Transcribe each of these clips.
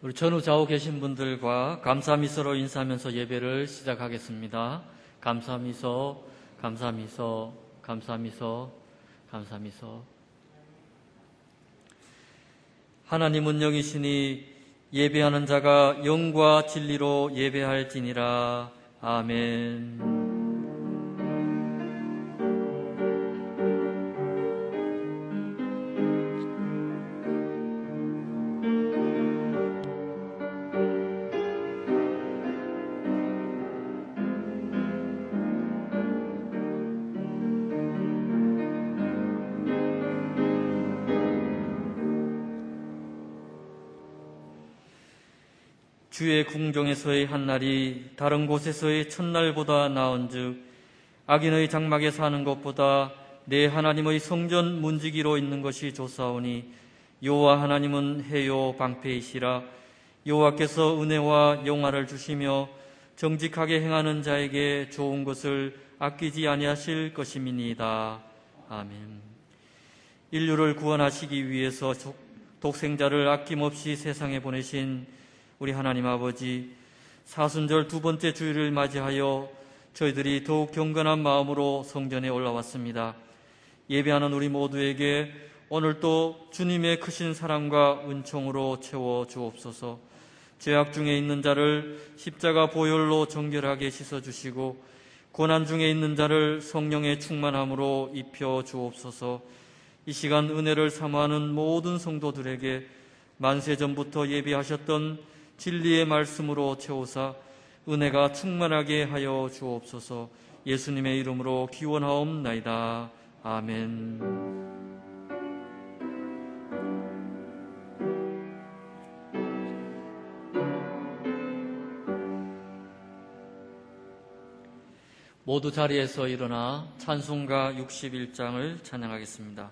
우리 전후 좌우 계신 분들과 감사미소로 인사하면서 예배를 시작하겠습니다. 감사미소, 감사미소, 감사미소, 감사미소. 하나님은 영이시니 예배하는 자가 영과 진리로 예배할지니라. 아멘. 주의 궁정에서의 한날이 다른 곳에서의 첫날보다 나은즉 악인의 장막에 사는 것보다 내 하나님의 성전 문지기로 있는 것이 좋사오니 여호와 하나님은 해요 방패이시라. 여호와께서 은혜와 영화를 주시며 정직하게 행하는 자에게 좋은 것을 아끼지 아니하실 것임이니이다. 아멘. 인류를 구원하시기 위해서 독생자를 아낌없이 세상에 보내신 우리 하나님 아버지, 사순절 두 번째 주일을 맞이하여 저희들이 더욱 경건한 마음으로 성전에 올라왔습니다. 예배하는 우리 모두에게 오늘도 주님의 크신 사랑과 은총으로 채워 주옵소서. 죄악 중에 있는 자를 십자가 보혈로 정결하게 씻어주시고 고난 중에 있는 자를 성령의 충만함으로 입혀 주옵소서. 이 시간 은혜를 사모하는 모든 성도들에게 만세전부터 예비하셨던 진리의 말씀으로 채우사 은혜가 충만하게 하여 주옵소서. 예수님의 이름으로 기원하옵나이다. 아멘. 모두 자리에서 일어나 찬송가 61장을 찬양하겠습니다.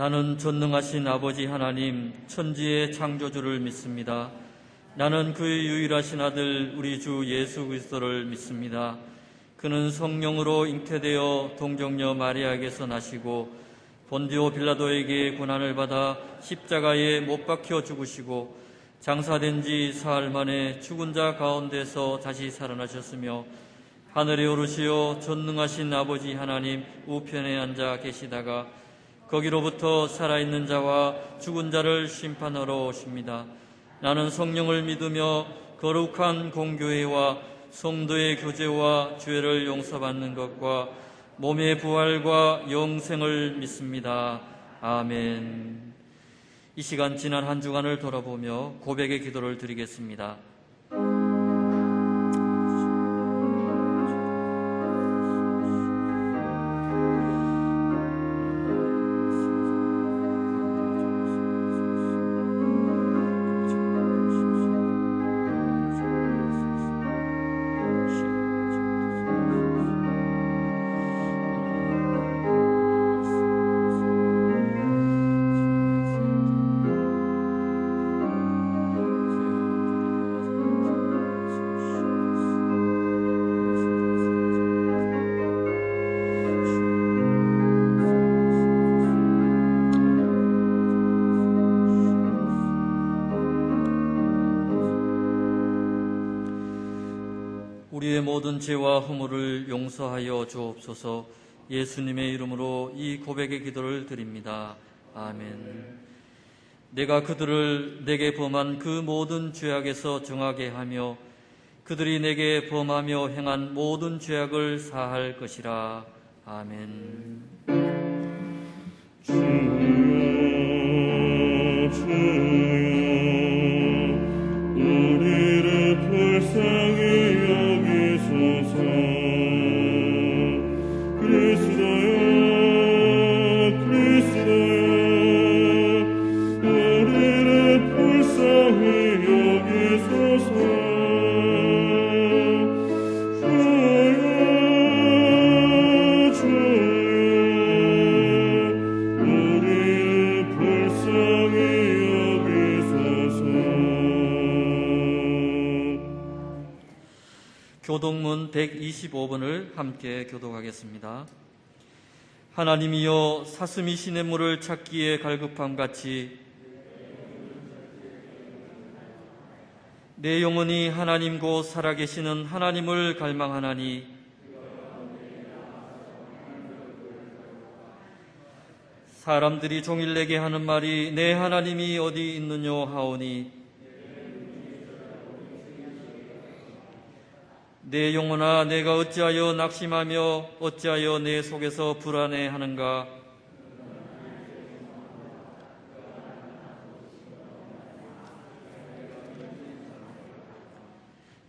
나는 전능하신 아버지 하나님 천지의 창조주를 믿습니다. 나는 그의 유일하신 아들 우리 주 예수 그리스도를 믿습니다. 그는 성령으로 잉태되어 동정녀 마리아에게서 나시고 본디오 빌라도에게 고난을 받아 십자가에 못 박혀 죽으시고 장사된 지 사흘 만에 죽은 자 가운데서 다시 살아나셨으며 하늘에 오르시어 전능하신 아버지 하나님 우편에 앉아 계시다가 거기로부터 살아있는 자와 죽은 자를 심판하러 오십니다. 나는 성령을 믿으며 거룩한 공교회와 성도의 교제와 죄를 용서받는 것과 몸의 부활과 영생을 믿습니다. 아멘. 이 시간 지난 한 주간을 돌아보며 고백의 기도를 드리겠습니다. 우리의 모든 죄와 허물을 용서하여 주옵소서. 예수님의 이름으로 이 고백의 기도를 드립니다. 아멘. 내가 그들을 내게 범한 그 모든 죄악에서 정하게 하며 그들이 내게 범하며 행한 모든 죄악을 사할 것이라. 아멘. 주여 주여 우리를 불쌍히 그리스도여 우리를 불쌍히 여기소서. 주여 우리를 불쌍히 여기소서. 교독문 125번을 함께 교독하겠습니다. 하나님이여 사슴이 시냇물을 찾기에 갈급함같이 내 영혼이 하나님 곧 살아계시는 하나님을 갈망하나니 사람들이 종일 내게 하는 말이 내 하나님이 어디 있느뇨 하오니 내 영혼아 내가 어찌하여 낙심하며 어찌하여 내 속에서 불안해하는가.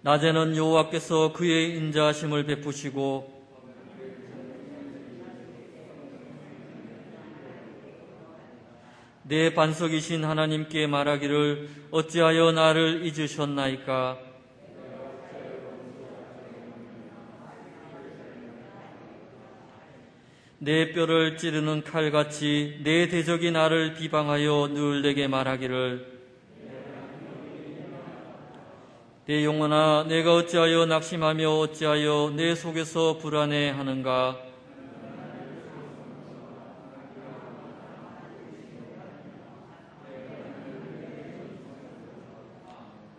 낮에는 여호와께서 그의 인자하심을 베푸시고 내 반석이신 하나님께 말하기를 어찌하여 나를 잊으셨나이까. 내 뼈를 찌르는 칼같이 내 대적이 나를 비방하여 늘 내게 말하기를 내 영혼아 내가 어찌하여 낙심하며 어찌하여 내 속에서 불안해하는가.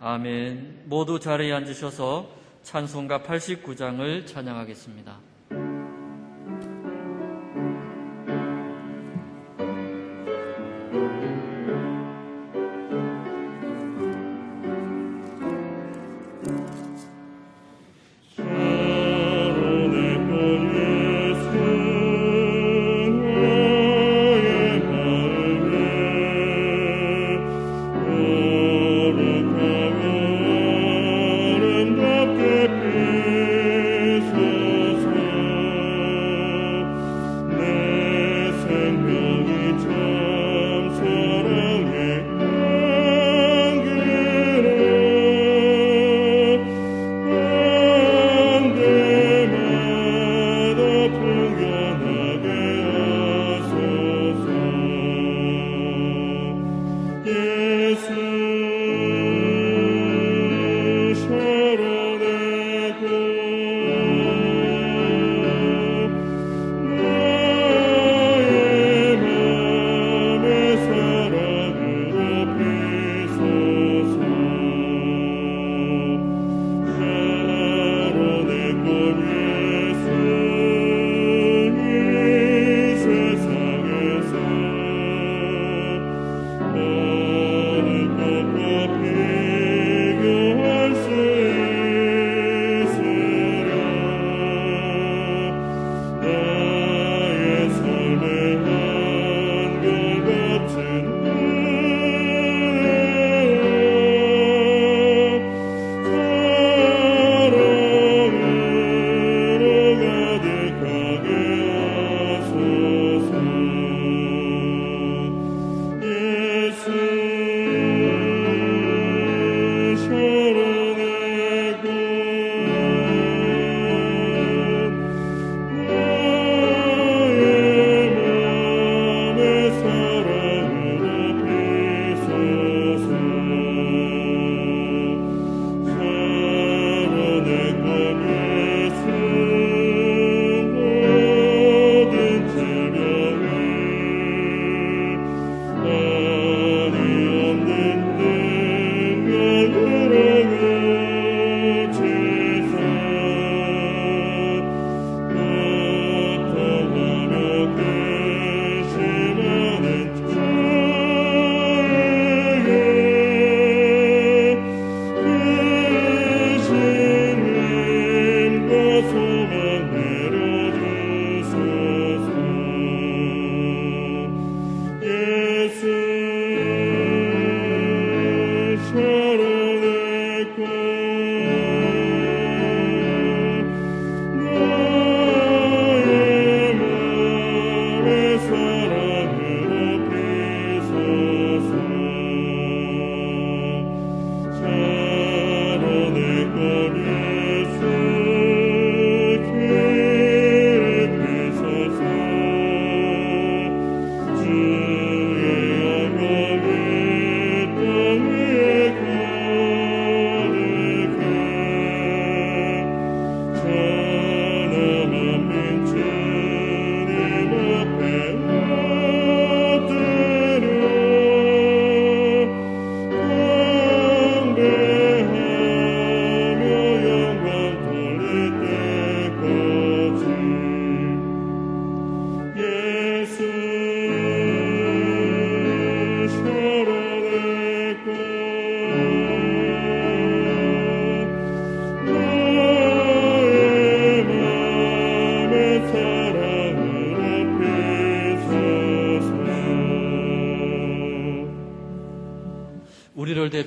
아멘. 모두 자리에 앉으셔서 찬송가 89장을 찬양하겠습니다. 아름답게 피소서.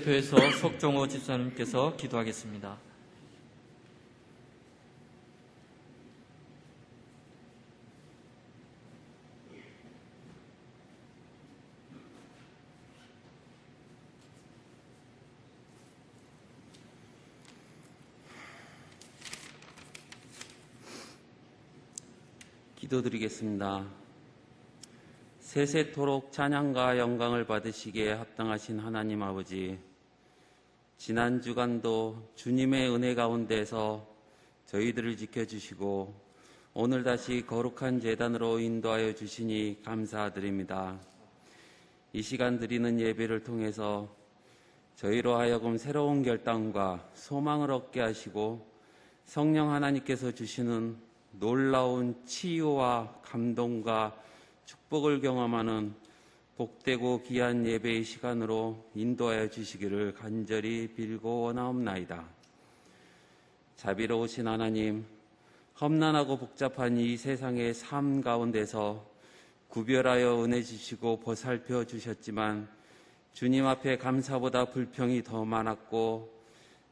대표해서 석종호 집사님께서 기도하겠습니다. 기도드리겠습니다. 세세토록 찬양과 영광을 받으시기에 합당하신 하나님 아버지, 지난 주간도 주님의 은혜 가운데서 저희들을 지켜주시고 오늘 다시 거룩한 제단으로 인도하여 주시니 감사드립니다. 이 시간 드리는 예배를 통해서 저희로 하여금 새로운 결단과 소망을 얻게 하시고 성령 하나님께서 주시는 놀라운 치유와 감동과 축복을 경험하는 복되고 귀한 예배의 시간으로 인도하여 주시기를 간절히 빌고 원하옵나이다. 자비로우신 하나님, 험난하고 복잡한 이 세상의 삶 가운데서 구별하여 은혜 주시고 보살펴 주셨지만 주님 앞에 감사보다 불평이 더 많았고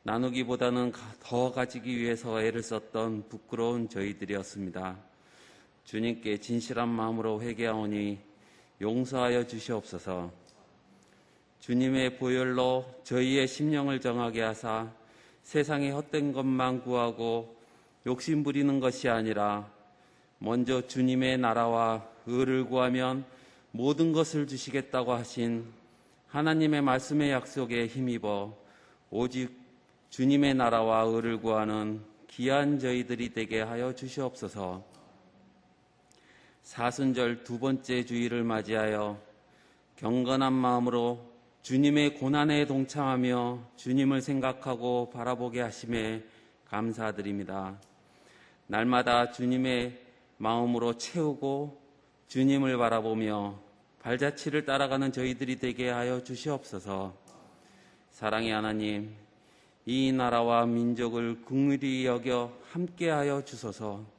나누기보다는 더 가지기 위해서 애를 썼던 부끄러운 저희들이었습니다. 주님께 진실한 마음으로 회개하오니 용서하여 주시옵소서. 주님의 보혈로 저희의 심령을 정하게 하사 세상의 헛된 것만 구하고 욕심 부리는 것이 아니라 먼저 주님의 나라와 의를 구하면 모든 것을 주시겠다고 하신 하나님의 말씀의 약속에 힘입어 오직 주님의 나라와 의를 구하는 귀한 저희들이 되게 하여 주시옵소서. 사순절 두 번째 주일을 맞이하여 경건한 마음으로 주님의 고난에 동참하며 주님을 생각하고 바라보게 하심에 감사드립니다. 날마다 주님의 마음으로 채우고 주님을 바라보며 발자취를 따라가는 저희들이 되게 하여 주시옵소서. 사랑의 하나님, 이 나라와 민족을 긍휼히 여겨 함께하여 주소서.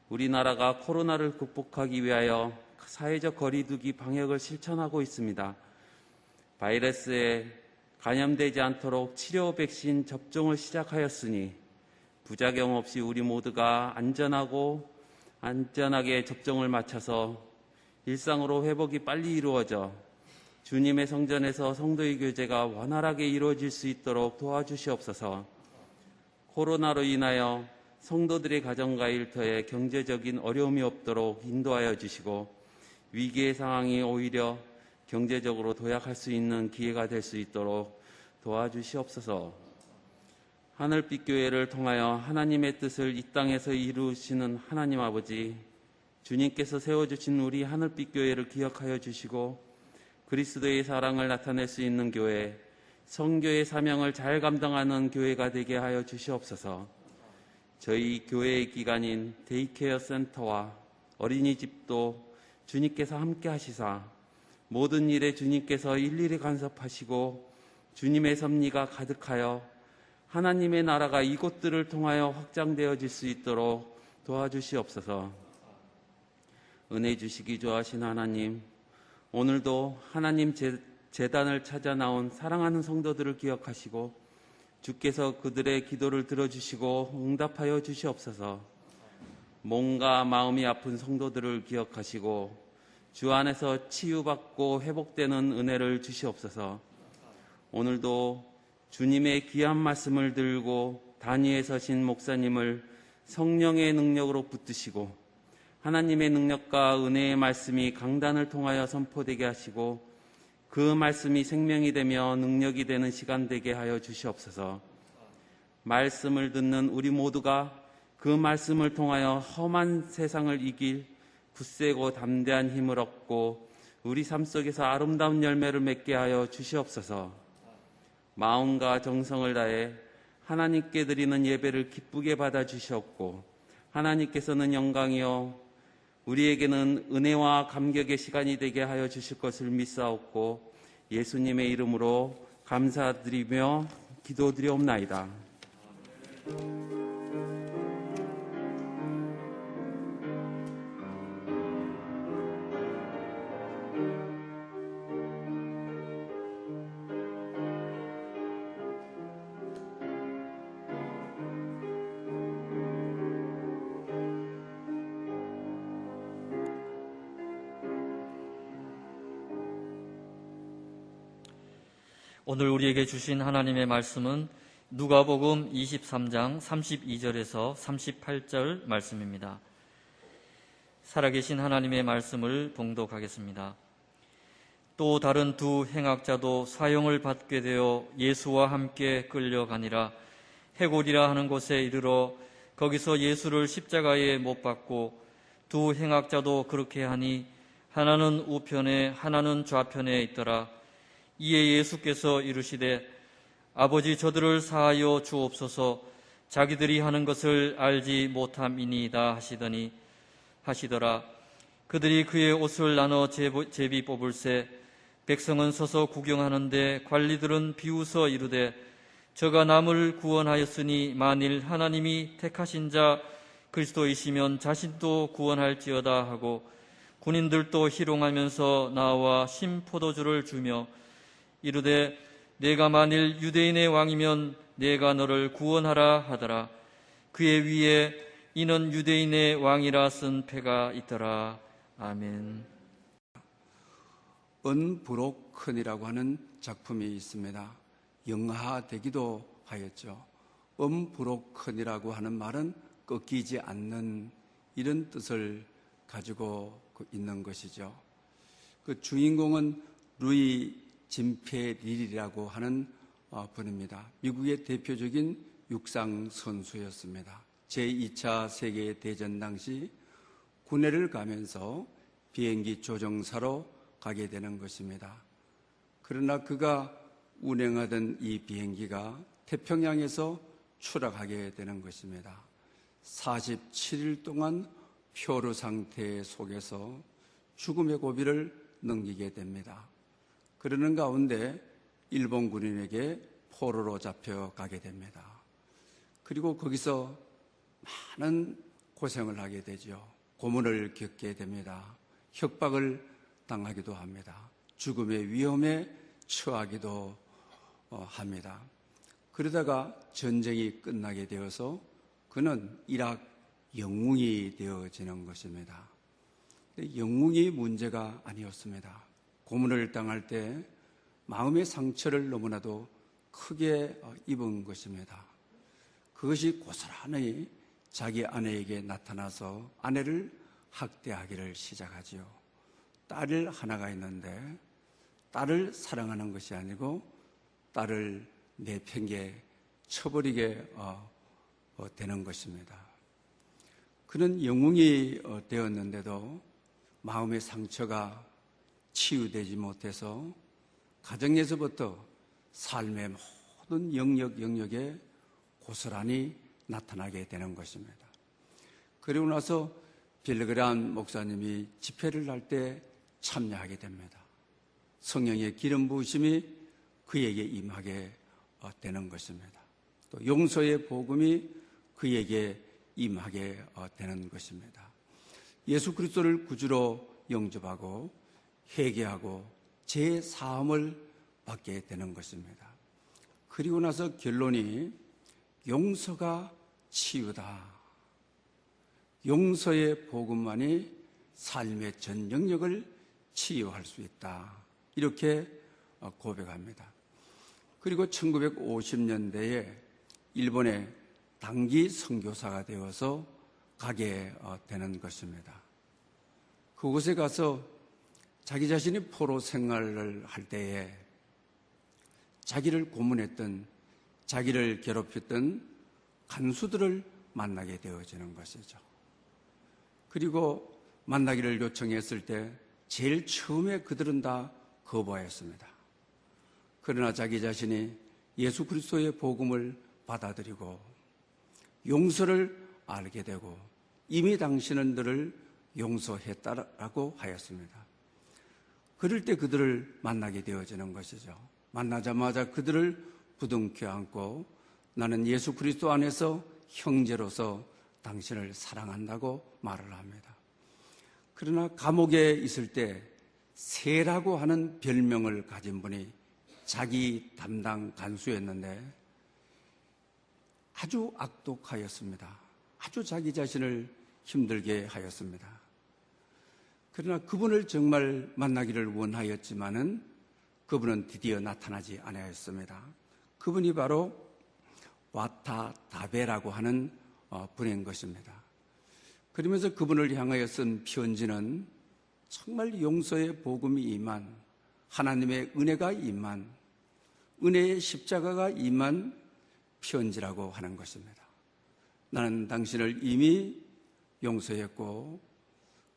우리나라가 코로나를 극복하기 위하여 사회적 거리두기 방역을 실천하고 있습니다. 바이러스에 감염되지 않도록 치료 백신 접종을 시작하였으니 부작용 없이 우리 모두가 안전하게 접종을 마쳐서 일상으로 회복이 빨리 이루어져 주님의 성전에서 성도의 교제가 원활하게 이루어질 수 있도록 도와주시옵소서. 코로나로 인하여 성도들의 가정과 일터에 경제적인 어려움이 없도록 인도하여 주시고 위기의 상황이 오히려 경제적으로 도약할 수 있는 기회가 될 수 있도록 도와주시옵소서. 하늘빛 교회를 통하여 하나님의 뜻을 이 땅에서 이루시는 하나님 아버지, 주님께서 세워주신 우리 하늘빛 교회를 기억하여 주시고 그리스도의 사랑을 나타낼 수 있는 교회, 성교의 사명을 잘 감당하는 교회가 되게 하여 주시옵소서. 저희 교회의 기관인 데이케어 센터와 어린이집도 주님께서 함께 하시사 모든 일에 주님께서 일일이 간섭하시고 주님의 섭리가 가득하여 하나님의 나라가 이곳들을 통하여 확장되어질 수 있도록 도와주시옵소서. 은혜 주시기 좋아하신 하나님, 오늘도 하나님 제단을 찾아 나온 사랑하는 성도들을 기억하시고 주께서 그들의 기도를 들어주시고 응답하여 주시옵소서. 몸과 마음이 아픈 성도들을 기억하시고 주 안에서 치유받고 회복되는 은혜를 주시옵소서. 오늘도 주님의 귀한 말씀을 들고 단위에 서신 목사님을 성령의 능력으로 붙드시고 하나님의 능력과 은혜의 말씀이 강단을 통하여 선포되게 하시고 그 말씀이 생명이 되며 능력이 되는 시간 되게 하여 주시옵소서. 말씀을 듣는 우리 모두가 그 말씀을 통하여 험한 세상을 이길 굳세고 담대한 힘을 얻고 우리 삶 속에서 아름다운 열매를 맺게 하여 주시옵소서. 마음과 정성을 다해 하나님께 드리는 예배를 기쁘게 받아주시옵고 하나님께서는 영광이요 우리에게는 은혜와 감격의 시간이 되게 하여 주실 것을 믿사옵고 예수님의 이름으로 감사드리며 기도드리옵나이다. 오늘 우리에게 주신 하나님의 말씀은 누가복음 23장 32절에서 38절 말씀입니다. 살아계신 하나님의 말씀을 봉독하겠습니다. 또 다른 두 행악자도 사형을 받게 되어 예수와 함께 끌려가니라. 해골이라 하는 곳에 이르러 거기서 예수를 십자가에 못 박고 두 행악자도 그렇게 하니 하나는 우편에 하나는 좌편에 있더라. 이에 예수께서 이르시되 아버지 저들을 사하여 주옵소서 자기들이 하는 것을 알지 못함이니이다 하시더라. 그들이 그의 옷을 나눠 제비 뽑을새 백성은 서서 구경하는데 관리들은 비웃어 이르되 저가 남을 구원하였으니 만일 하나님이 택하신 자 그리스도이시면 자신도 구원할지어다 하고 군인들도 희롱하면서 나와 신포도주를 주며 이르되 내가 만일 유대인의 왕이면 내가 너를 구원하라 하더라. 그의 위에 이는 유대인의 왕이라 쓴 패가 있더라. 아멘. 언브로큰이라고 하는 작품이 있습니다. 영화되기도 하였죠. 언브로큰이라고 하는 말은 꺾이지 않는 이런 뜻을 가지고 있는 것이죠. 그 주인공은 루이 짐페릴이라고 하는 분입니다. 미국의 대표적인 육상 선수였습니다. 제2차 세계대전 당시 군대를 가면서 비행기 조종사로 가게 되는 것입니다. 그러나 그가 운행하던 이 비행기가 태평양에서 추락하게 되는 것입니다. 47일 동안 표류 상태 속에서 죽음의 고비를 넘기게 됩니다. 그러는 가운데 일본 군인에게 포로로 잡혀가게 됩니다. 그리고 거기서 많은 고생을 하게 되죠. 고문을 겪게 됩니다. 협박을 당하기도 합니다. 죽음의 위험에 처하기도 합니다. 그러다가 전쟁이 끝나게 되어서 그는 이락 영웅이 되어지는 것입니다. 영웅이 문제가 아니었습니다. 고문을 당할 때 마음의 상처를 너무나도 크게 입은 것입니다. 그것이 고스란히 자기 아내에게 나타나서 아내를 학대하기를 시작하지요. 딸을 하나가 있는데 딸을 사랑하는 것이 아니고 딸을 내팽개 쳐버리게 되는 것입니다. 그는 영웅이 되었는데도 마음의 상처가 치유되지 못해서 가정에서부터 삶의 모든 영역에 고스란히 나타나게 되는 것입니다. 그리고 나서 빌그람 목사님이 집회를 할 때 참여하게 됩니다. 성령의 기름 부으심이 그에게 임하게 되는 것입니다. 또 용서의 복음이 그에게 임하게 되는 것입니다. 예수 그리스도를 구주로 영접하고 회개하고 제사함을 받게 되는 것입니다. 그리고 나서 결론이 용서가 치유다. 용서의 복음만이 삶의 전 영역을 치유할 수 있다. 이렇게 고백합니다. 그리고 1950년대에 일본의 단기 선교사가 되어서 가게 되는 것입니다. 그곳에 가서 자기 자신이 포로 생활을 할 때에 자기를 고문했던, 자기를 괴롭혔던 간수들을 만나게 되어지는 것이죠. 그리고 만나기를 요청했을 때 제일 처음에 그들은 다 거부하였습니다. 그러나 자기 자신이 예수 그리스도의 복음을 받아들이고 용서를 알게 되고 이미 당신은 너를 용서했다라고 하였습니다. 그럴 때 그들을 만나게 되어지는 것이죠. 만나자마자 그들을 부둥켜 안고 나는 예수 그리스도 안에서 형제로서 당신을 사랑한다고 말을 합니다. 그러나 감옥에 있을 때 새라고 하는 별명을 가진 분이 자기 담당 간수였는데 아주 악독하였습니다. 아주 자기 자신을 힘들게 하였습니다. 그러나 그분을 정말 만나기를 원하였지만은 그분은 드디어 나타나지 아니하였습니다. 그분이 바로 와타다베라고 하는 분인 것입니다. 그러면서 그분을 향하여 쓴 편지는 정말 용서의 복음이 임한, 하나님의 은혜가 임한, 은혜의 십자가가 임한 편지라고 하는 것입니다. 나는 당신을 이미 용서했고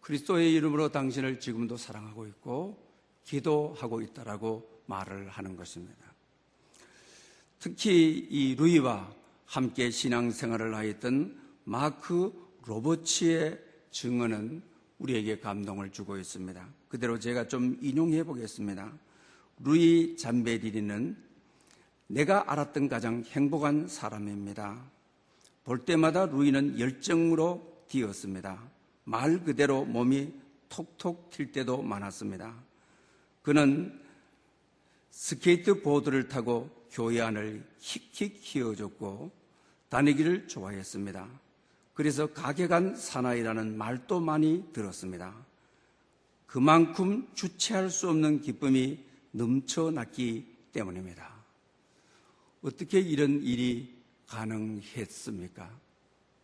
그리스도의 이름으로 당신을 지금도 사랑하고 있고 기도하고 있다라고 말을 하는 것입니다. 특히 이 루이와 함께 신앙생활을 하였던 마크 로버츠의 증언은 우리에게 감동을 주고 있습니다. 그대로 제가 좀 인용해 보겠습니다. 루이 잠베리리는 내가 알았던 가장 행복한 사람입니다. 볼 때마다 루이는 열정으로 뛰었습니다. 말 그대로 몸이 톡톡 튈 때도 많았습니다. 그는 스케이트보드를 타고 교회 안을 킥킥 휘어줬고 다니기를 좋아했습니다. 그래서 가게간 사나이라는 말도 많이 들었습니다. 그만큼 주체할 수 없는 기쁨이 넘쳐났기 때문입니다. 어떻게 이런 일이 가능했습니까?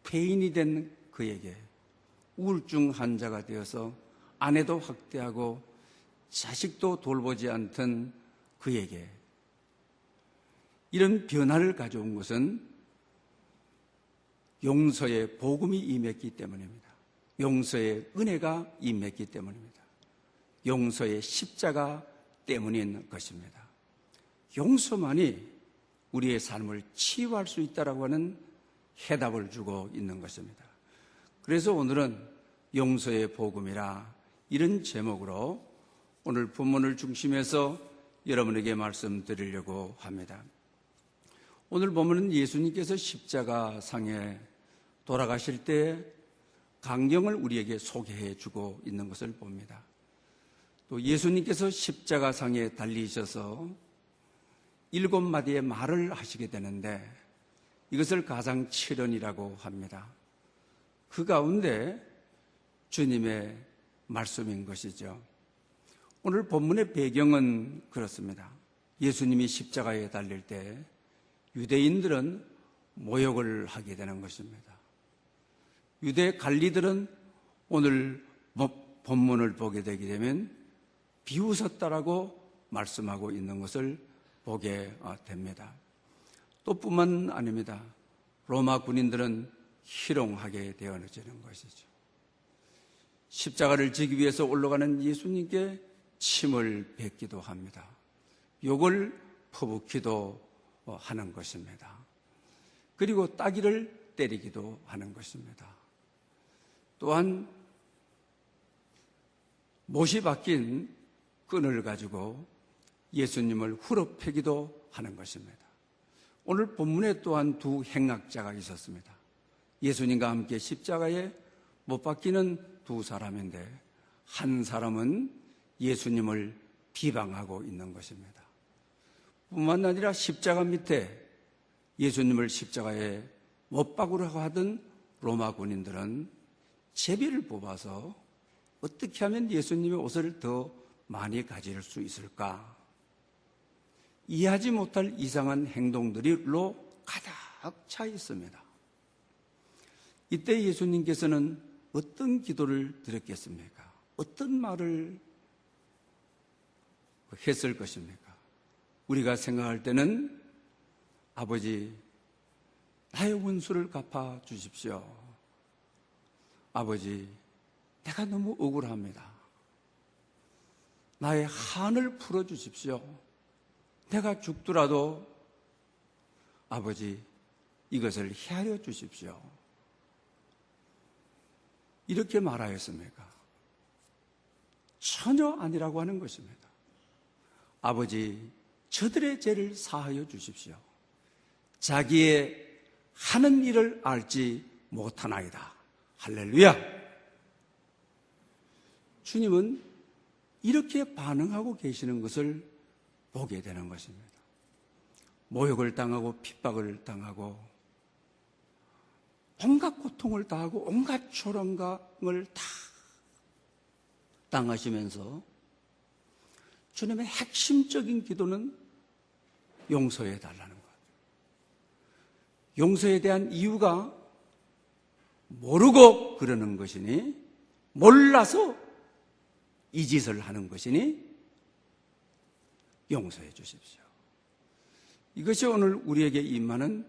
폐인이 된 그에게 우울증 환자가 되어서 아내도 학대하고 자식도 돌보지 않던 그에게 이런 변화를 가져온 것은 용서의 복음이 임했기 때문입니다. 용서의 은혜가 임했기 때문입니다. 용서의 십자가 때문인 것입니다. 용서만이 우리의 삶을 치유할 수 있다라고 하는 해답을 주고 있는 것입니다. 그래서 오늘은 용서의 복음이라 이런 제목으로 오늘 본문을 중심해서 여러분에게 말씀드리려고 합니다. 오늘 본문은 예수님께서 십자가상에 돌아가실 때 광경을 우리에게 소개해 주고 있는 것을 봅니다. 또 예수님께서 십자가상에 달리셔서 7마디의 말을 하시게 되는데 이것을 가상칠언이라고 합니다. 그 가운데 주님의 말씀인 것이죠. 오늘 본문의 배경은 그렇습니다. 예수님이 십자가에 달릴 때 유대인들은 모욕을 하게 되는 것입니다. 유대 관리들은 오늘 본문을 보게 되게 되면 비웃었다라고 말씀하고 있는 것을 보게 됩니다. 또 뿐만 아닙니다. 로마 군인들은 희롱하게 되어지는 것이죠. 십자가를 지기 위해서 올라가는 예수님께 침을 뱉기도 합니다. 욕을 퍼붓기도 하는 것입니다. 그리고 따귀를 때리기도 하는 것입니다. 또한 못이 박힌 끈을 가지고 예수님을 후려패기도 하는 것입니다. 오늘 본문에 또한 두 행악자가 있었습니다. 예수님과 함께 십자가에 못 박히는 두 사람인데 한 사람은 예수님을 비방하고 있는 것입니다. 뿐만 아니라 십자가 밑에 예수님을 십자가에 못 박으라고 하던 로마 군인들은 제비를 뽑아서 어떻게 하면 예수님의 옷을 더 많이 가질 수 있을까? 이해하지 못할 이상한 행동들로 가득 차 있습니다. 이때 예수님께서는 어떤 기도를 드렸겠습니까? 어떤 말을 했을 것입니까? 우리가 생각할 때는 아버지, 나의 원수를 갚아 주십시오. 아버지, 내가 너무 억울합니다. 나의 한을 풀어 주십시오. 내가 죽더라도 아버지, 이것을 헤아려 주십시오. 이렇게 말하였습니까? 전혀 아니라고 하는 것입니다. 아버지, 저들의 죄를 사하여 주십시오. 자기의 하는 일을 알지 못하나이다. 할렐루야! 주님은 이렇게 반응하고 계시는 것을 보게 되는 것입니다. 모욕을 당하고 핍박을 당하고 온갖 고통을 당하고 온갖 조롱감을 다 당하시면서 주님의 핵심적인 기도는 용서해 달라는 것. 용서에 대한 이유가 모르고 그러는 것이니, 몰라서 이 짓을 하는 것이니 용서해 주십시오. 이것이 오늘 우리에게 임하는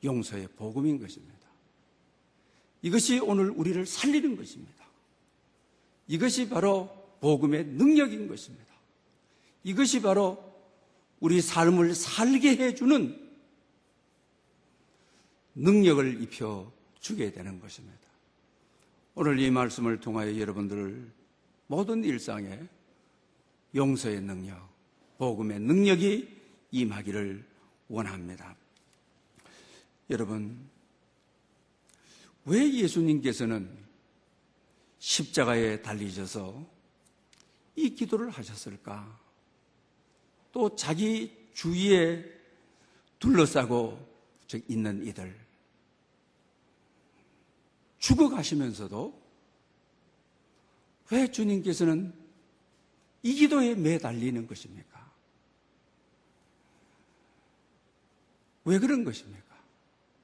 용서의 복음인 것입니다. 이것이 오늘 우리를 살리는 것입니다. 이것이 바로 복음의 능력인 것입니다. 이것이 바로 우리 삶을 살게 해주는 능력을 입혀주게 되는 것입니다. 오늘 이 말씀을 통하여 여러분들 모든 일상에 용서의 능력, 복음의 능력이 임하기를 원합니다. 여러분, 왜 예수님께서는 십자가에 달리셔서 이 기도를 하셨을까? 또 자기 주위에 둘러싸고 있는 이들, 죽어가시면서도 왜 주님께서는 이 기도에 매달리는 것입니까? 왜 그런 것입니까?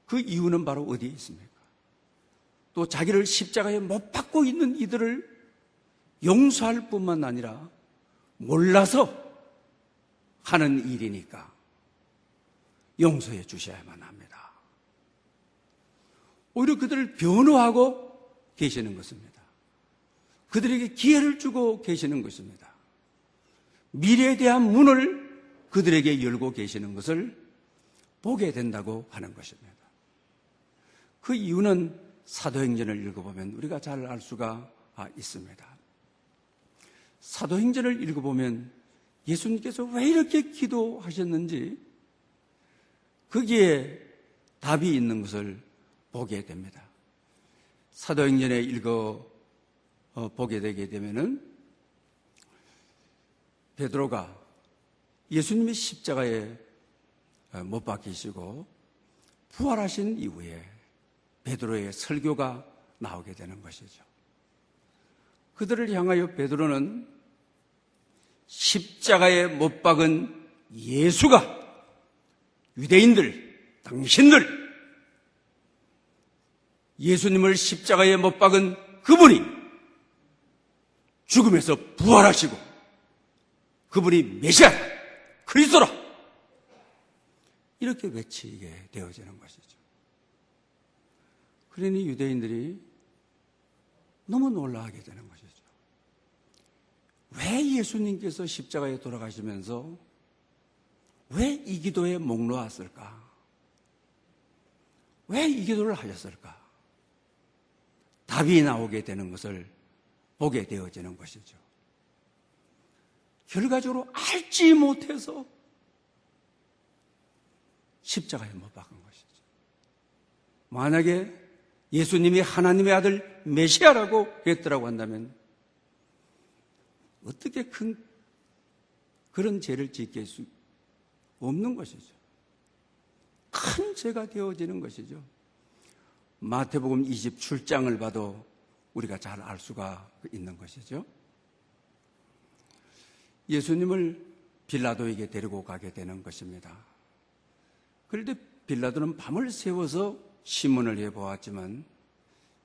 그 이유는 바로 어디에 있습니까? 또 자기를 십자가에 못 박고 있는 이들을 용서할 뿐만 아니라 몰라서 하는 일이니까 용서해 주셔야만 합니다. 오히려 그들을 변호하고 계시는 것입니다. 그들에게 기회를 주고 계시는 것입니다. 미래에 대한 문을 그들에게 열고 계시는 것을 보게 된다고 하는 것입니다. 그 이유는 사도행전을 읽어보면 우리가 잘 알 수가 있습니다. 사도행전을 읽어보면 예수님께서 왜 이렇게 기도하셨는지 거기에 답이 있는 것을 보게 됩니다. 사도행전에 보게 되게 되면은 베드로가 예수님이 십자가에 못 박히시고 부활하신 이후에 베드로의 설교가 나오게 되는 것이죠. 그들을 향하여 베드로는 십자가에 못 박은 예수가 유대인들, 당신들, 예수님을 십자가에 못 박은 그분이 죽음에서 부활하시고 그분이 메시아, 그리스도라, 이렇게 외치게 되어지는 것이죠. 그러니 유대인들이 너무 놀라게 되는 것이죠. 왜 예수님께서 십자가에 돌아가시면서 왜 이 기도에 목 놓았을까? 왜 이 기도를 하셨을까? 답이 나오게 되는 것을 보게 되어지는 것이죠. 결과적으로 알지 못해서 십자가에 못 박은 것이죠. 만약에 예수님이 하나님의 아들 메시아라고 했더라고 한다면 어떻게 그런 죄를 짓게 할 수 없는 것이죠. 큰 죄가 되어지는 것이죠. 마태복음 27장을 봐도 우리가 잘 알 수가 있는 것이죠. 예수님을 빌라도에게 데리고 가게 되는 것입니다. 그런데 빌라도는 밤을 새워서 심문을 해보았지만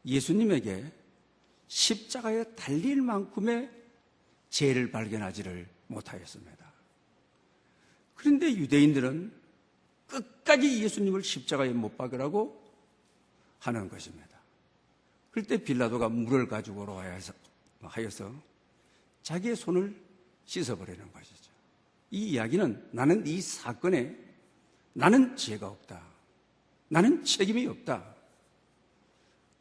예수님에게 십자가에 달릴 만큼의 죄를 발견하지를 못하였습니다. 그런데 유대인들은 끝까지 예수님을 십자가에 못 박으라고 하는 것입니다. 그럴 때 빌라도가 물을 가지고 오라 하여서 자기의 손을 씻어버리는 것이죠. 이 이야기는 나는 이 사건에 나는 죄가 없다, 나는 책임이 없다,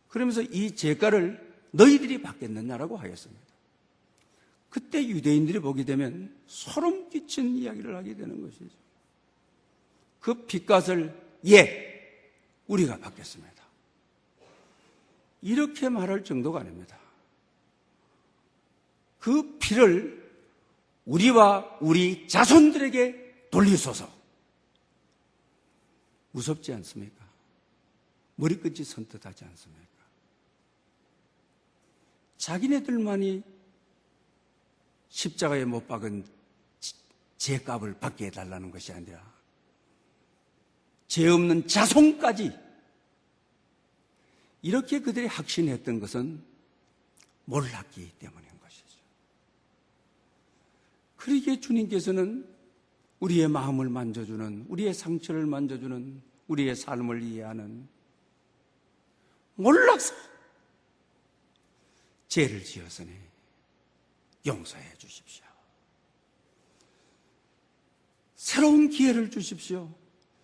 그러면서 이 죄가를 너희들이 받겠느냐라고 하였습니다. 그때 유대인들이 보게 되면 소름 끼친 이야기를 하게 되는 것이죠. 그 빚값을 우리가 받겠습니다, 이렇게 말할 정도가 아닙니다. 그 피를 우리와 우리 자손들에게 돌리소서. 무섭지 않습니까? 머리끝이 선뜻하지 않습니까? 자기네들만이 십자가에 못 박은 죄값을 받게 해달라는 것이 아니라 죄 없는 자손까지 이렇게 그들이 확신했던 것은 몰랐기 때문인 것이죠. 그러기에 주님께서는 우리의 마음을 만져주는, 우리의 상처를 만져주는, 우리의 삶을 이해하는, 몰라서 죄를 지었으니 용서해 주십시오. 새로운 기회를 주십시오.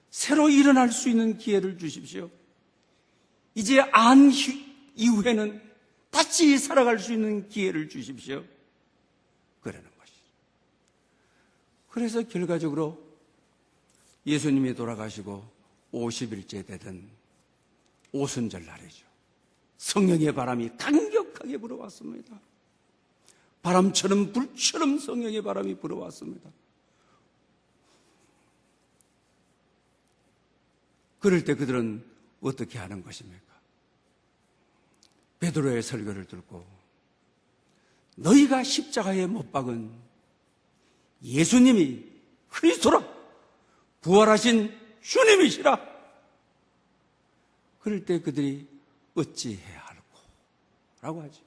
새로 일어날 수 있는 기회를 주십시오. 이제 안 이후에는 다시 살아갈 수 있는 기회를 주십시오. 그러는 것이죠. 그래서 결과적으로 예수님이 돌아가시고 50일째 되던 오순절 날이죠. 성령의 바람이 강력하게 불어왔습니다. 바람처럼 불처럼 성령의 바람이 불어왔습니다. 그럴 때 그들은 어떻게 하는 것입니까? 베드로의 설교를 듣고 너희가 십자가에 못 박은 예수님이 그리스도라, 부활하신 주님이시라. 그럴 때 그들이 어찌해야 할꼬? 라고 하죠.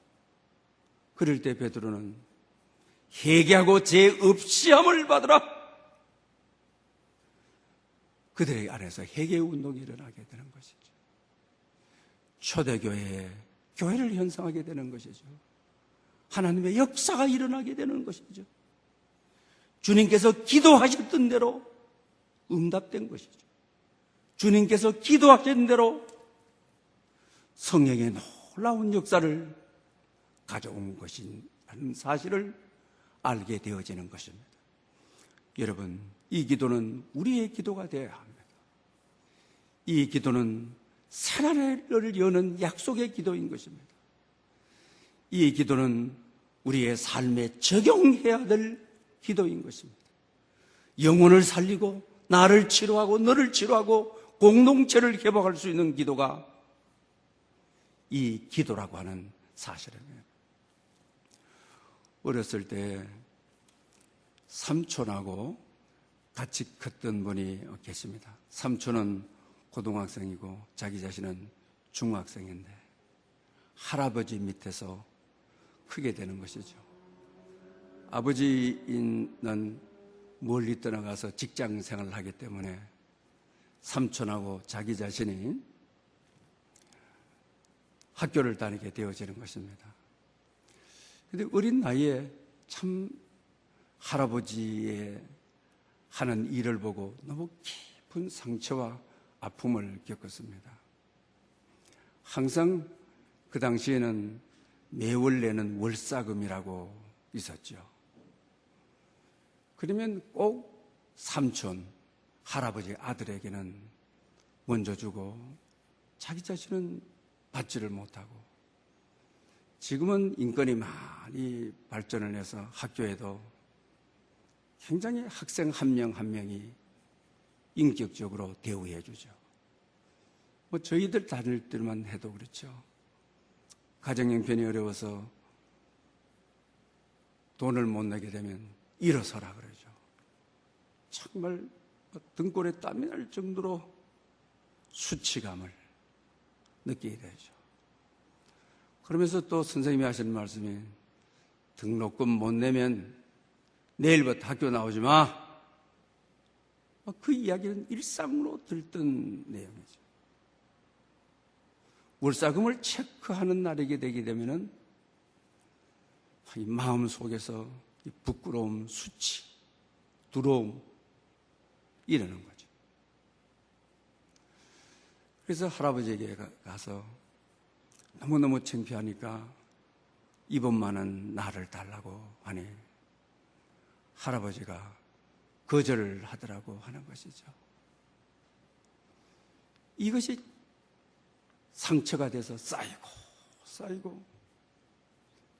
그럴 때 베드로는 회개하고 죄 없이함을 받으라. 그들의 안에서 회개 운동이 일어나게 되는 것이죠. 초대교회에 교회를 형성하게 되는 것이죠. 하나님의 역사가 일어나게 되는 것이죠. 주님께서 기도하셨던 대로 응답된 것이죠. 주님께서 기도하신 대로 성령의 놀라운 역사를 가져온 것이라는 사실을 알게 되어지는 것입니다. 여러분, 이 기도는 우리의 기도가 되어야 합니다. 이 기도는 새나라를 여는 약속의 기도인 것입니다. 이 기도는 우리의 삶에 적용해야 될 기도인 것입니다. 영혼을 살리고 나를 치료하고 너를 치료하고 공동체를 회복할 수 있는 기도가 이 기도라고 하는 사실입니다. 어렸을 때 삼촌하고 같이 컸던 분이 계십니다. 삼촌은 고등학생이고 자기 자신은 중학생인데 할아버지 밑에서 크게 되는 것이죠. 아버지는 멀리 떠나가서 직장 생활을 하기 때문에 삼촌하고 자기 자신이 학교를 다니게 되어지는 것입니다. 그런데 어린 나이에 참 할아버지의 하는 일을 보고 너무 깊은 상처와 아픔을 겪었습니다. 항상 그 당시에는 매월 내는 월사금이라고 있었죠. 그러면 꼭 삼촌, 할아버지 아들에게는 먼저 주고 자기 자신은 받지를 못하고, 지금은 인권이 많이 발전을 해서 학교에도 굉장히 학생 한 명 한 명이 인격적으로 대우해 주죠. 뭐 저희들 다닐 때만 해도 그렇죠. 가정 형편이 어려워서 돈을 못 내게 되면 일어서라 그러죠. 정말 등골에 땀이 날 정도로 수치감을 느끼게 되죠. 그러면서 또 선생님이 하시는 말씀이 등록금 못 내면 내일부터 학교 나오지 마. 그 이야기는 일상으로 들던 내용이죠. 월사금을 체크하는 날이게 되게 되면은 이 마음 속에서 이 부끄러움, 수치, 두려움 이러는 거죠. 그래서 할아버지에게 가서 너무너무 창피하니까 이번만은 나를 달라고 하니 할아버지가 거절을 하더라고 하는 것이죠. 이것이 상처가 돼서 쌓이고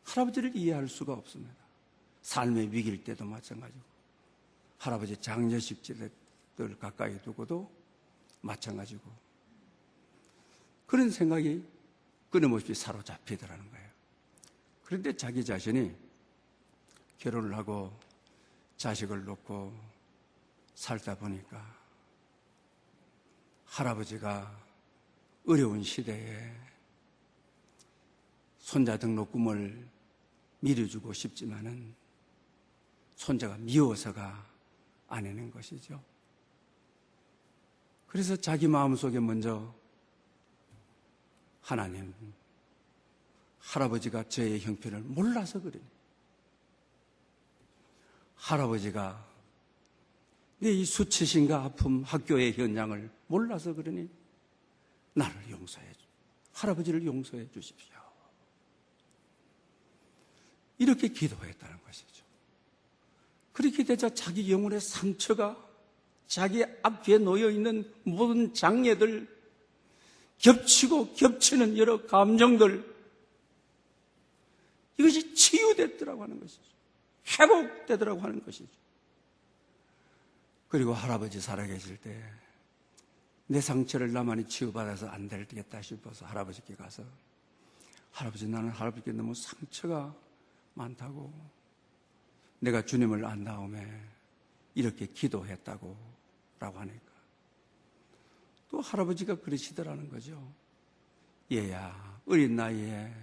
할아버지를 이해할 수가 없습니다. 삶의 위기일 때도 마찬가지고 할아버지 장례식지를 가까이 두고도 마찬가지고 그런 생각이 끊임없이 사로잡히더라는 거예요. 그런데 자기 자신이 결혼을 하고 자식을 놓고 살다 보니까 할아버지가 어려운 시대에 손자 등록 꿈을 미뤄주고 싶지만은 손자가 미워서가 아니는 것이죠. 그래서 자기 마음속에 먼저 하나님, 할아버지가 저의 형편을 몰라서 그러니, 할아버지가 내 이 수치심과 아픔, 학교의 현장을 몰라서 그러니 나를 용서해 주, 할아버지를 용서해 주십시오. 이렇게 기도했다는 것이죠. 그렇게 되자 자기 영혼의 상처가, 자기 앞에 놓여있는 모든 장애들, 겹치고 겹치는 여러 감정들, 이것이 치유됐더라고 하는 것이죠. 회복되더라고 하는 것이죠. 그리고 할아버지 살아계실 때 내 상처를 나만이 치유받아서 안 되겠다 싶어서 할아버지께 가서, 할아버지, 나는 할아버지께 너무 상처가 많다고, 내가 주님을 안 다음에 이렇게 기도했다고 라고 하니까 또 할아버지가 그러시더라는 거죠. 얘야, 어린 나이에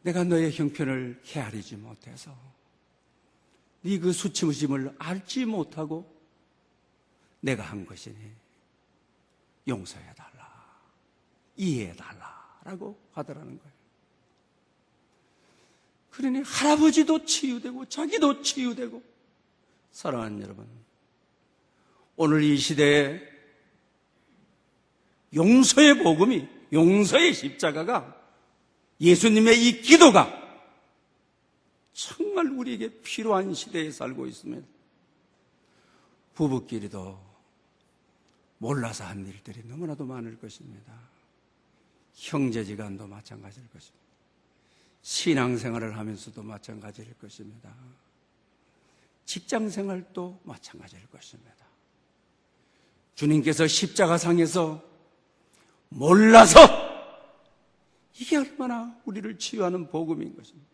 내가 너의 형편을 헤아리지 못해서, 네 그 수치심을 알지 못하고 내가 한 것이니 용서해달라, 이해해달라 라고 하더라는 거예요. 그러니 할아버지도 치유되고 자기도 치유되고, 사랑하는 여러분, 오늘 이 시대에 용서의 복음이, 용서의 십자가가, 예수님의 이 기도가 정말 우리에게 필요한 시대에 살고 있습니다. 부부끼리도 몰라서 한 일들이 너무나도 많을 것입니다. 형제지간도 마찬가지일 것입니다. 신앙생활을 하면서도 마찬가지일 것입니다. 직장생활도 마찬가지일 것입니다. 주님께서 십자가상에서 몰라서, 이게 얼마나 우리를 치유하는 복음인 것입니다.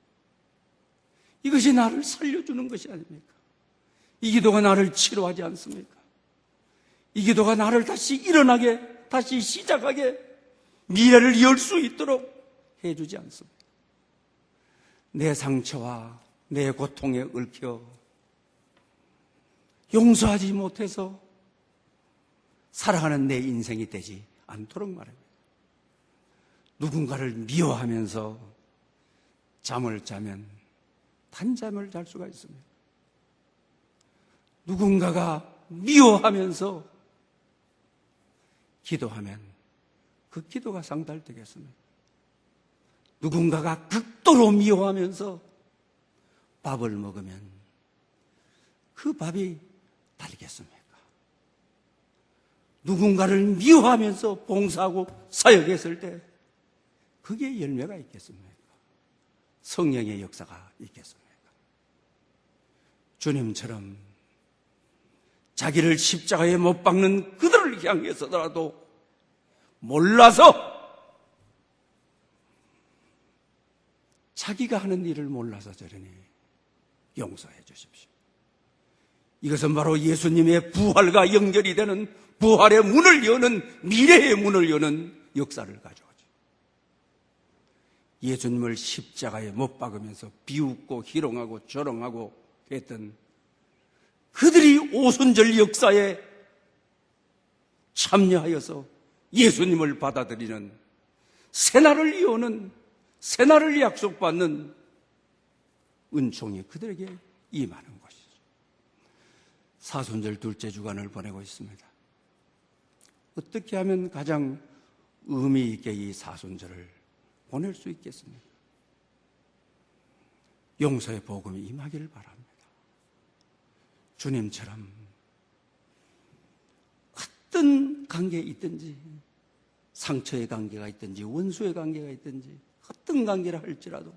이것이 나를 살려주는 것이 아닙니까? 이 기도가 나를 치료하지 않습니까? 이 기도가 나를 다시 일어나게, 다시 시작하게, 미래를 열 수 있도록 해주지 않습니까? 내 상처와 내 고통에 얽혀 용서하지 못해서 살아가는 내 인생이 되지 않도록 말입니다. 누군가를 미워하면서 잠을 자면 단잠을 잘 수가 있습니다. 누군가가 미워하면서 기도하면 그 기도가 상달되겠습니다. 누군가가 극도로 미워하면서 밥을 먹으면 그 밥이 달겠습니까? 누군가를 미워하면서 봉사하고 사역했을 때 그게 열매가 있겠습니까? 성령의 역사가 있겠습니까? 주님처럼 자기를 십자가에 못 박는 그들을 향해서라도 몰라서, 자기가 하는 일을 몰라서 저러니 용서해 주십시오. 이것은 바로 예수님의 부활과 연결이 되는, 부활의 문을 여는, 미래의 문을 여는 역사를 가져오죠. 예수님을 십자가에 못 박으면서 비웃고 희롱하고 조롱하고 했던 그들이 오순절 역사에 참여하여서 예수님을 받아들이는, 새날을 여는, 새날을 약속받는 은총이 그들에게 임하는 것이죠. 사순절 둘째 주간을 보내고 있습니다. 어떻게 하면 가장 의미 있게 이 사순절을 보낼 수 있겠습니까? 용서의 복음이 임하기를 바랍니다. 주님처럼 어떤 관계에 있든지, 상처의 관계가 있든지 원수의 관계가 있든지 어떤 관계라 할지라도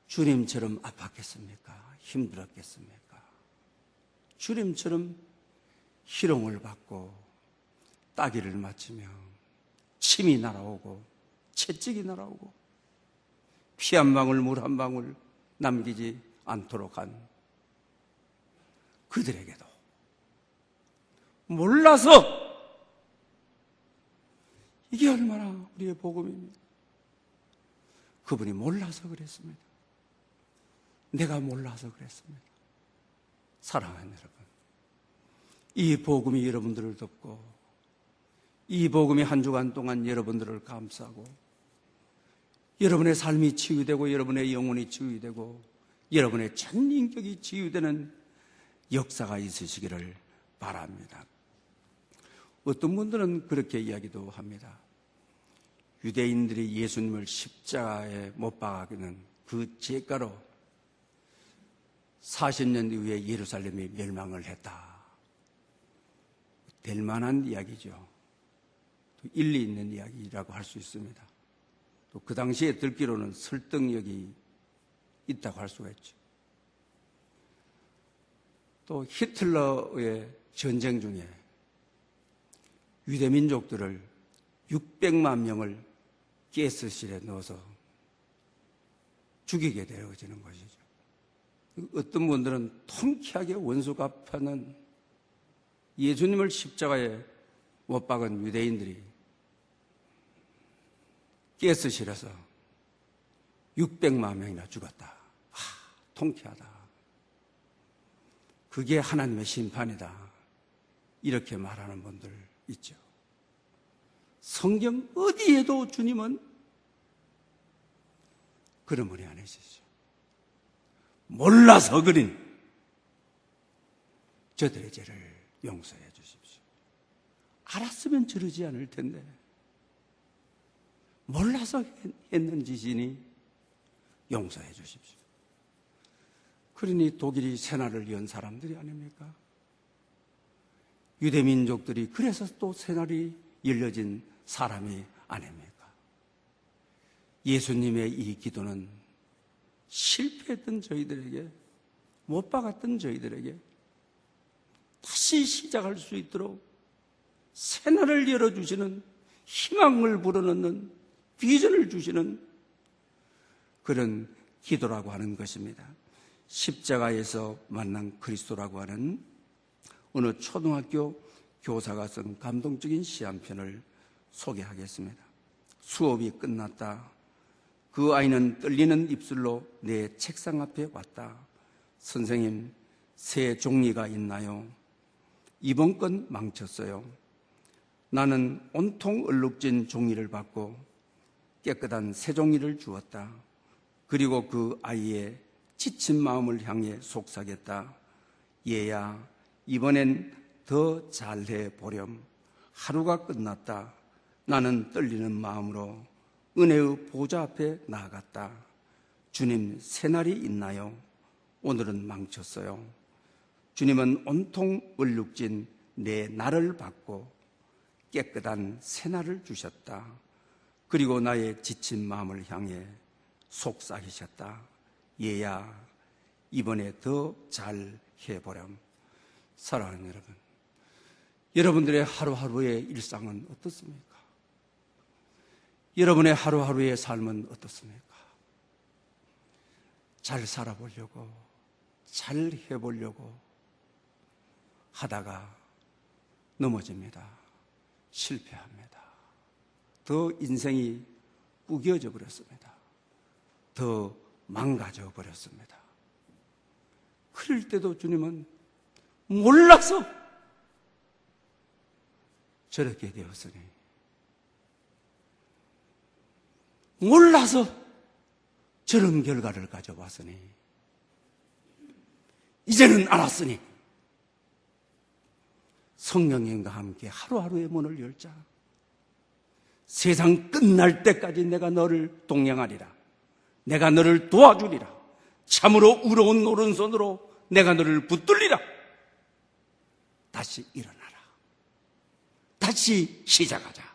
주님처럼 아팠겠습니까? 힘들었겠습니까? 주님처럼 희롱을 받고 따귀를 맞으며 침이 날아오고 채찍이 날아오고 피 한 방울 물 한 방울 남기지 않도록 한 그들에게도 몰라서, 이게 얼마나 우리의 복음입니다. 그분이 몰라서 그랬습니다. 내가 몰라서 그랬습니다. 사랑하는 여러분, 이 복음이 여러분들을 덮고 이 복음이 한 주간 동안 여러분들을 감싸고 여러분의 삶이 치유되고 여러분의 영혼이 치유되고 여러분의 전 인격이 치유되는 역사가 있으시기를 바랍니다. 어떤 분들은 그렇게 이야기도 합니다. 유대인들이 예수님을 십자가에 못 박아는 그 죄가로 40년 이후에 예루살렘이 멸망을 했다. 될 만한 이야기죠. 일리 있는 이야기라고 할 수 있습니다. 또 그 당시에 듣기로는 설득력이 있다고 할 수가 있죠. 또 히틀러의 전쟁 중에 유대민족들을 600만 명을 가스실에 넣어서 죽이게 되어지는 것이죠. 어떤 분들은 통쾌하게 원수 갚아는 예수님을 십자가에 못 박은 유대인들이 가스실에서 600만 명이나 죽었다. 통쾌하다. 그게 하나님의 심판이다. 이렇게 말하는 분들 있죠. 성경 어디에도 주님은 그런 분이 아니시죠. 몰라서 그린 저들의 죄를 용서해 주십시오. 알았으면 저러지 않을 텐데 몰라서 했는 짓이니 용서해 주십시오. 그러니 독일이 새날을 연 사람들이 아닙니까? 유대민족들이 그래서 또 새날이 열려진 사람이 아닙니까? 예수님의 이 기도는 실패했던 저희들에게, 못 박았던 저희들에게 다시 시작할 수 있도록 새날을 열어주시는, 희망을 불어넣는, 비전을 주시는 그런 기도라고 하는 것입니다. 십자가에서 만난 그리스도라고 하는 어느 초등학교 교사가 쓴 감동적인 시 한 편을 소개하겠습니다. 수업이 끝났다. 그 아이는 떨리는 입술로 내 책상 앞에 왔다. 선생님, 새 종이가 있나요? 이번 건 망쳤어요. 나는 온통 얼룩진 종이를 받고 깨끗한 새 종이를 주었다. 그리고 그 아이의 지친 마음을 향해 속삭였다. 얘야, 이번엔 더 잘해 보렴. 하루가 끝났다. 나는 떨리는 마음으로 은혜의 보좌 앞에 나아갔다. 주님, 새날이 있나요? 오늘은 망쳤어요. 주님은 온통 얼룩진 내 날을 받고 깨끗한 새날을 주셨다. 그리고 나의 지친 마음을 향해 속삭이셨다. 얘야, 이번에 더 잘 해보렴. 사랑하는 여러분, 여러분들의 하루하루의 일상은 어떻습니까? 여러분의 하루하루의 삶은 어떻습니까? 잘 살아보려고, 잘 해보려고 하다가 넘어집니다. 실패합니다. 더 인생이 꾸겨져 버렸습니다. 더 망가져 버렸습니다. 그럴 때도 주님은 몰라서 저렇게 되었으니, 몰라서 저런 결과를 가져왔으니, 이제는 알았으니 성령님과 함께 하루하루의 문을 열자. 세상 끝날 때까지 내가 너를 동행하리라. 내가 너를 도와주리라. 참으로 의로운 오른손으로 내가 너를 붙들리라. 다시 일어나라. 다시 시작하자.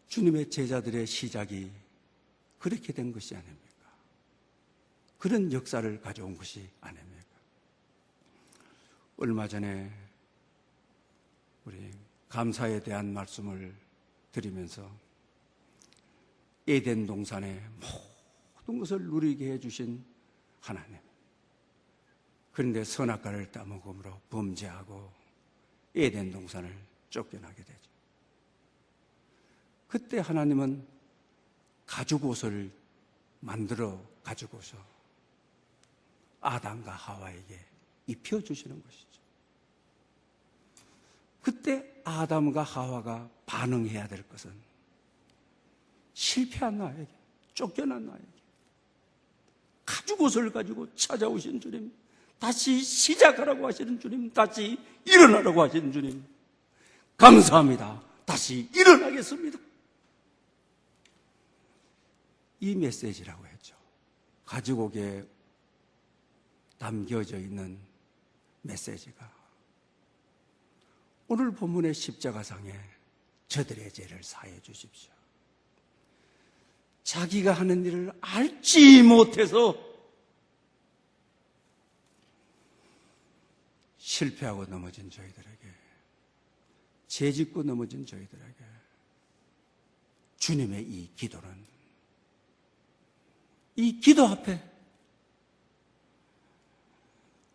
주님의 제자들의 시작이 그렇게 된 것이 아닙니까? 그런 역사를 가져온 것이 아닙니까? 얼마 전에 우리 감사에 대한 말씀을 드리면서 에덴 동산의 모든 것을 누리게 해주신 하나님. 그런데 선악과를 따먹음으로 범죄하고 에덴 동산을 쫓겨나게 되죠. 그때 하나님은 가죽옷을 만들어 가지고서 아담과 하와에게 입혀주시는 것이죠. 그때 아담과 하와가 반응해야 될 것은 실패한 나에게, 쫓겨난 나에게 가죽옷을 가지고 찾아오신 주님, 다시 시작하라고 하시는 주님, 다시 일어나라고 하시는 주님, 감사합니다. 다시 일어나겠습니다. 이 메시지라고 했죠. 가죽옥에 담겨져 있는 메시지가 오늘 본문의 십자가상에 저들의 죄를 사해 주십시오. 자기가 하는 일을 알지 못해서 실패하고 넘어진 저희들에게, 죄짓고 넘어진 저희들에게 주님의 이 기도는, 이 기도 앞에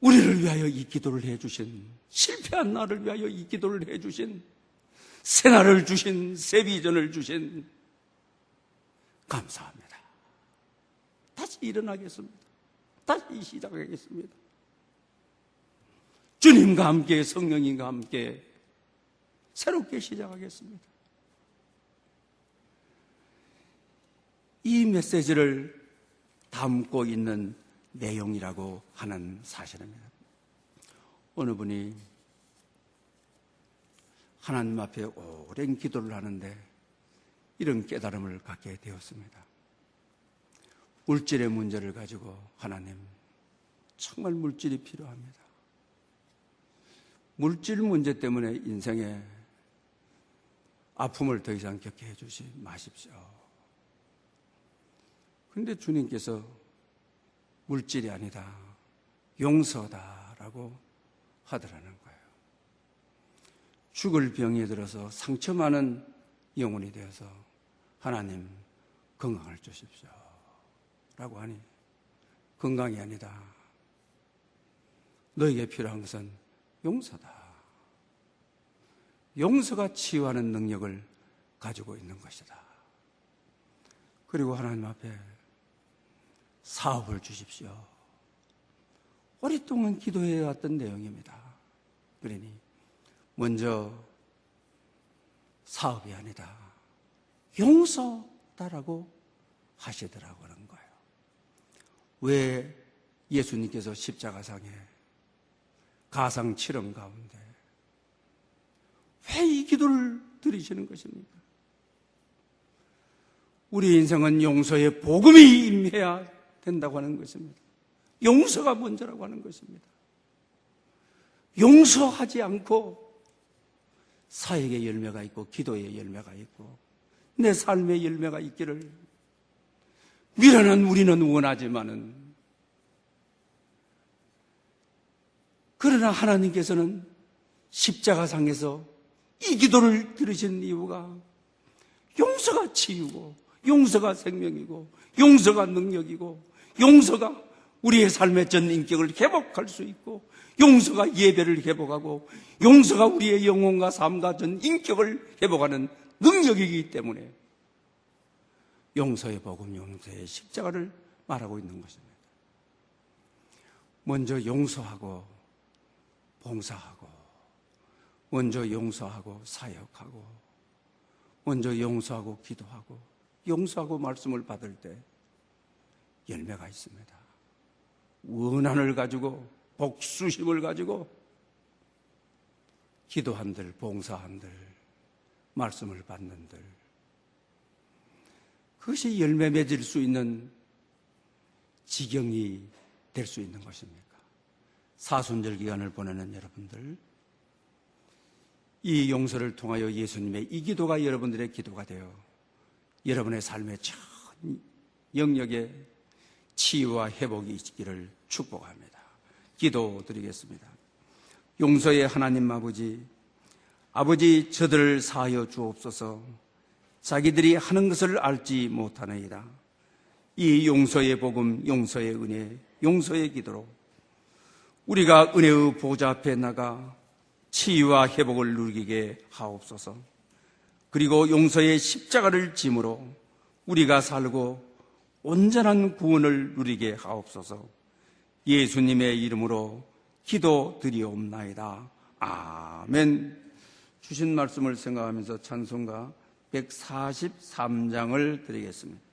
우리를 위하여 이 기도를 해주신, 실패한 나를 위하여 이 기도를 해주신, 새날을 주신, 새 비전을 주신, 감사합니다. 다시 일어나겠습니다. 다시 시작하겠습니다. 주님과 함께, 성령님과 함께 새롭게 시작하겠습니다. 이 메시지를 담고 있는 내용이라고 하는 사실입니다. 어느 분이 하나님 앞에 오랜 기도를 하는데 이런 깨달음을 갖게 되었습니다. 물질의 문제를 가지고, 하나님, 정말 물질이 필요합니다. 물질 문제 때문에 인생에 아픔을 더 이상 겪게 해주지 마십시오. 그런데 주님께서 물질이 아니다, 용서다라고 하더라는 거예요. 죽을 병에 들어서 상처 많은 영혼이 되어서 하나님 건강을 주십시오 라고 하니, 건강이 아니다, 너에게 필요한 것은 용서다. 용서가 치유하는 능력을 가지고 있는 것이다. 그리고 하나님 앞에 사업을 주십시오. 오랫동안 기도해왔던 내용입니다. 그러니 먼저 사업이 아니다, 용서다라고 하시더라고 하는 거예요. 왜 예수님께서 십자가상에 가상 7원 가운데 왜 이 기도를 드리시는 것입니까? 우리 인생은 용서의 복음이 임해야 된다고 하는 것입니다. 용서가 먼저라고 하는 것입니다. 용서하지 않고 사역의 열매가 있고, 기도의 열매가 있고, 내 삶의 열매가 있기를 미련한 우리는 원하지만은, 그러나 하나님께서는 십자가상에서 이 기도를 들으신 이유가 용서가 치유고, 용서가 생명이고, 용서가 능력이고, 용서가 우리의 삶의 전 인격을 회복할 수 있고, 용서가 예배를 회복하고, 용서가 우리의 영혼과 삶과 전 인격을 회복하는 능력이기 때문에 용서의 복음, 용서의 십자가를 말하고 있는 것입니다. 먼저 용서하고 봉사하고, 먼저 용서하고 사역하고, 먼저 용서하고 기도하고, 용서하고 말씀을 받을 때 열매가 있습니다. 원한을 가지고, 복수심을 가지고 기도한들, 봉사한들, 말씀을 받는들, 그것이 열매 맺을 수 있는 지경이 될 수 있는 것입니까? 사순절 기간을 보내는 여러분들, 이 용서를 통하여 예수님의 이 기도가 여러분들의 기도가 되어 여러분의 삶의 전 영역에 치유와 회복이 있기를 축복합니다. 기도드리겠습니다. 용서의 하나님 아버지, 저들을 사하여 주옵소서. 자기들이 하는 것을 알지 못하느니라. 이 용서의 복음, 용서의 은혜, 용서의 기도로 우리가 은혜의 보좌 앞에 나가 치유와 회복을 누리게 하옵소서. 그리고 용서의 십자가를 짐으로 우리가 살고 온전한 구원을 누리게 하옵소서. 예수님의 이름으로 기도드리옵나이다. 아멘. 주신 말씀을 생각하면서 찬송가 143장을 드리겠습니다.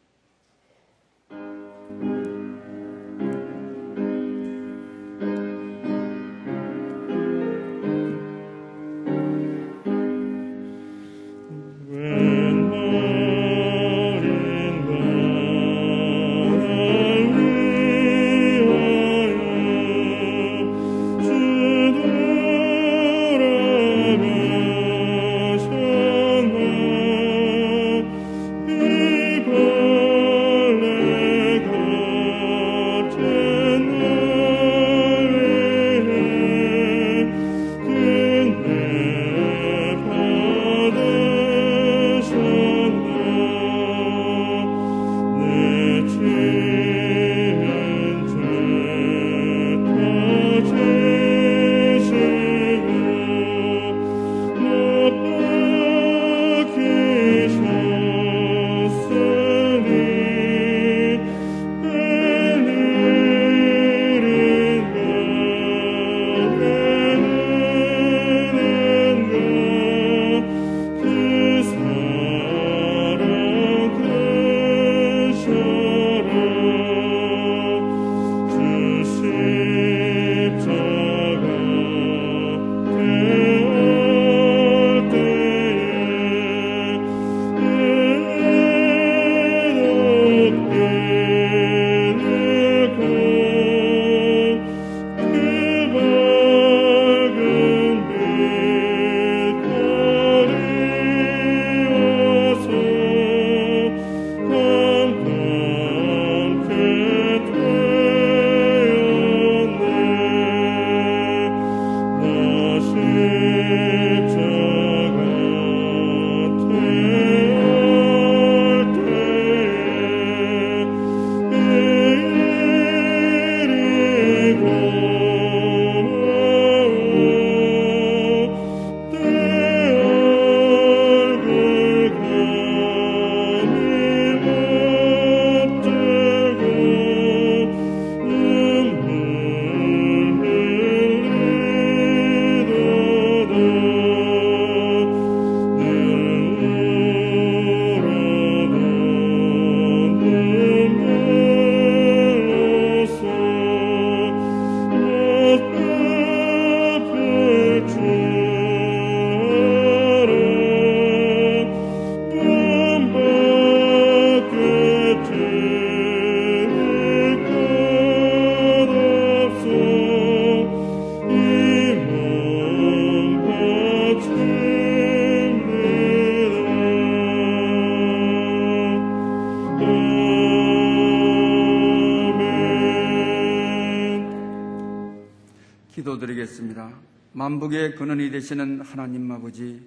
기도드리겠습니다. 만복의 근원이 되시는 하나님 아버지,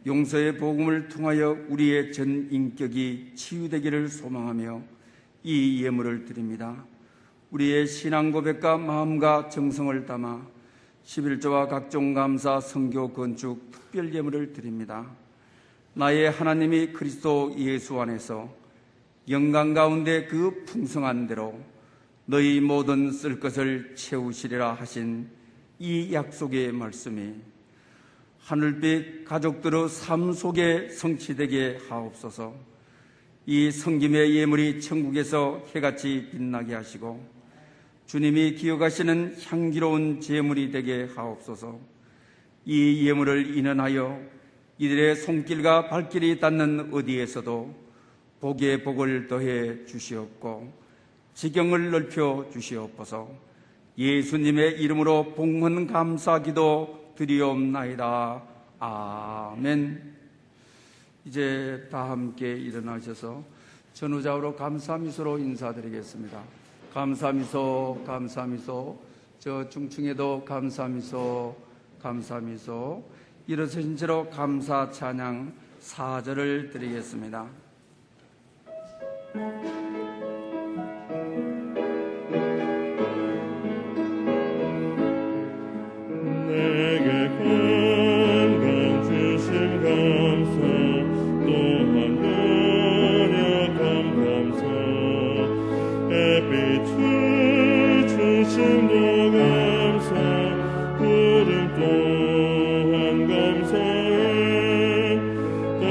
용서의 복음을 통하여 우리의 전 인격이 치유되기를 소망하며 이 예물을 드립니다. 우리의 신앙 고백과 마음과 정성을 담아 11조와 각종 감사, 선교, 건축, 특별 예물을 드립니다. 나의 하나님이 그리스도 예수 안에서 영광 가운데 그 풍성한 대로 너희 모든 쓸 것을 채우시리라 하신 이 약속의 말씀이 하늘빛 가족들의 삶 속에 성취되게 하옵소서. 이 성김의 예물이 천국에서 해같이 빛나게 하시고 주님이 기억하시는 향기로운 제물이 되게 하옵소서. 이 예물을 인연하여 이들의 손길과 발길이 닿는 어디에서도 복의 복을 더해 주시옵고 지경을 넓혀 주시옵소서. 예수님의 이름으로 복문 감사기도 드리옵나이다. 아멘. 이제 다 함께 일어나셔서 전후좌우로 감사미소로 인사드리겠습니다. 감사미소, 감사미소. 저 중층에도 감사미소, 감사미소. 일어서신 채로 감사 찬양 4절을 드리겠습니다. 내게 건강 주심 감사 또한 연약함 감사 햇빛을 주심도 감사 구름 또한 감사해 땀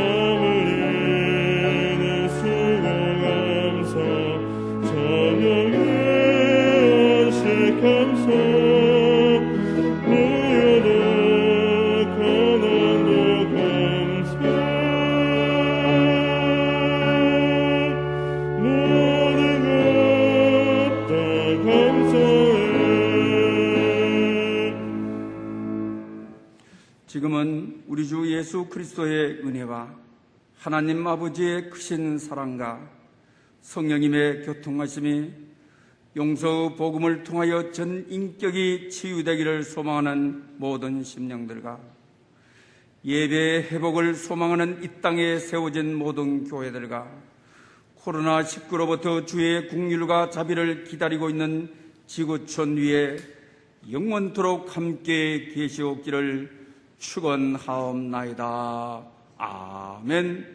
흘리는 수고 감사 저녁에 안식 감사 무효도 가난도 감사 모든 것 다 감사해. 지금은 우리 주 예수 그리스도의 은혜와 하나님 아버지의 크신 사랑과 성령님의 교통하심이 용서의 복음을 통하여 전 인격이 치유되기를 소망하는 모든 심령들과 예배의 회복을 소망하는 이 땅에 세워진 모든 교회들과 코로나19로부터 주의 긍휼과 자비를 기다리고 있는 지구촌 위에 영원토록 함께 계시옵기를 축원하옵나이다. 아멘.